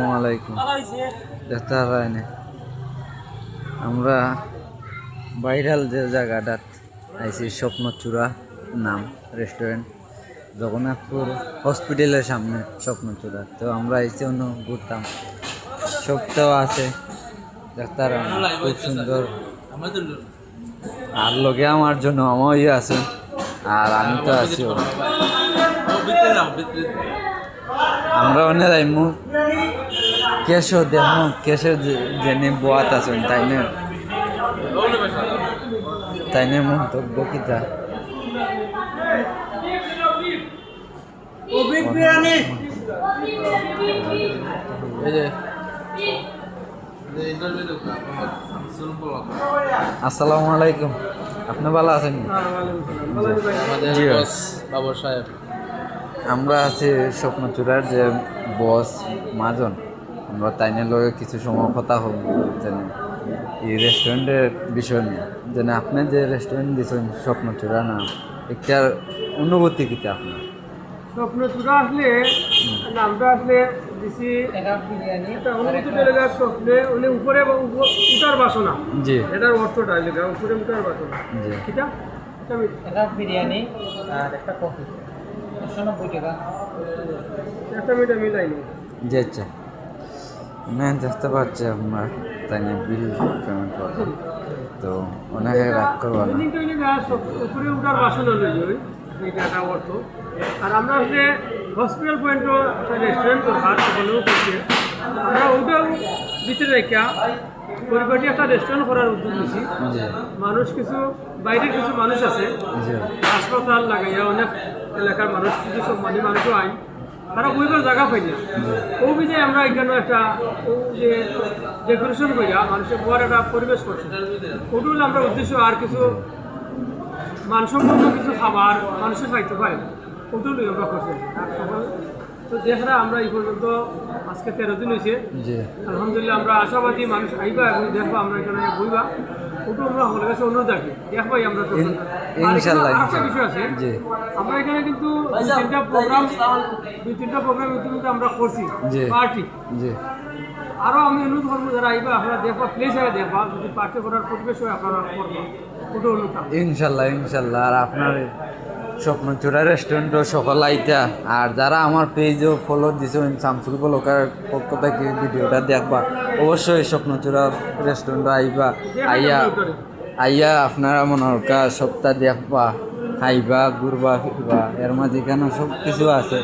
আসসালামাইকুম দেখতে আমরা ভাইরাল যে জায়গাটাত আইছি স্বপ্নচূড়া নাম রেস্টুরেন্ট জগন্নাথপুর হসপিটালের সামনে স্বপ্নচূড়া। তো আমরা আইছি অন্য ঘুরতাম, সবটাও আছে দেখতে খুব সুন্দর। আর লগে আমার জন্য আমার আছে, আর আমি তো আছি। আমরা অনেক আইমু কেশো দেখো কেশো জেনে বোয়াত আছেন তাইনে মন্তব্য কিতা আসসালামু আলাইকুম, আপনি ভালো আছেন? বাবর সাহেব, আমরা আছি স্বপ্নচূড়ার যে বস মাজন। আমরা তাইনের লগে কিছু সময় কথা হব যেন এই রেস্টুরেন্টের বিষয় নিয়ে, যেন আপনি যে রেস্টুরেন্ট দিয়েছেন স্বপ্নচূড়া নাম, একটার অনুভূতি কিতা আপনার? স্বপ্নচূড়া আসলে নামটা আসলে দিছি একটা অনুভূতি লেগা স্বপ্নে উনি উপরে উঠার বাসনা। জি, এটার অর্থটা লেগা উপরে উঠার বাসনা। জি, কিটা একটা বিরিয়ানি আর একটা কফি 90 টাকা। একটা মিটা মিলাইনি। জি। আচ্ছা, আমি দেখতে পাচ্ছি আপনার তাইনে বিল পেমেন্ট করবেন, তো অনেকে রাগ করবো না। উপরে উঠার বাসনা লই এইটা একটা অর্থ। আর আমরা আসলে হসপিটাল পয়েন্টও একটা রেস্টুরেন্ট দরকার বলেও করছে। আমরা ওটাও ভিতরে রেখা পরিবারটি একটা রেস্টুরেন্ট করার উদ্যোগ নিয়েছি। জি, মানুষ কিছু বাইরের কিছু মানুষ আছে, জি, হাসপাতাল লাগাইয়া অনেক এলাকার মানুষ কিছু সম্মানী মানুষও আইন, তারা বইবার জায়গা পাই না। ও বিজয় আমরা এখানে একটা যে ডেকোরেশন করিয়া মানুষের বড় একটা পরিবেশ করছি। ওটা হলে আমরা উদ্দেশ্য আর কিছু মানসম্পন্ন কিছু খাবার মানুষের খাইতে পারে, ওটা নিয়ে আমরা করছি। আর সকল তো দেখা আমরা এই পর্যন্ত আজকে 13 দিন হয়েছে। জি, আলহামদুলিল্লাহ আমরা আশাবাদী মানুষ আইবা এবং দেখবা আমরা এখানে বইবা। ওটা আমরা আমাদের কাছে অনুরোধ রাখি, দেখবাই আমরা ইনশাল্লাহ। একটা বিষয় আছে, জি, আমরা এখানে কিন্তু দুই তিনটা প্রোগ্রাম ইতিমধ্যে আমরা করছি জি, পার্টি। জি, আরও আমি অনুরোধ করবো যারা আইবা আপনারা দেখবা, প্লেস আগে দেখবা, যদি পার্টি করার পরিবেশ হয় আপনারা করবেন, ওটা অনুরোধ। ইনশাল্লাহ ইনশাল্লাহ। আর আপনার স্বপ্নচূড়া রেস্টুরেন্টও সকল আইতা, আর যারা আমার পেজও ফলো দিছেন শামসুল বলকার পক্ষ থেকে ভিডিওটা দেখবা, অবশ্যই স্বপ্নচূড়া রেস্টুরেন্ট আইবা, আইয়া আপনারা মনোরকা সপ্তাহ দেখবা, খাইবা, ঘুরবা ফিরবা, এর মাঝে কেন সব কিছু আছে।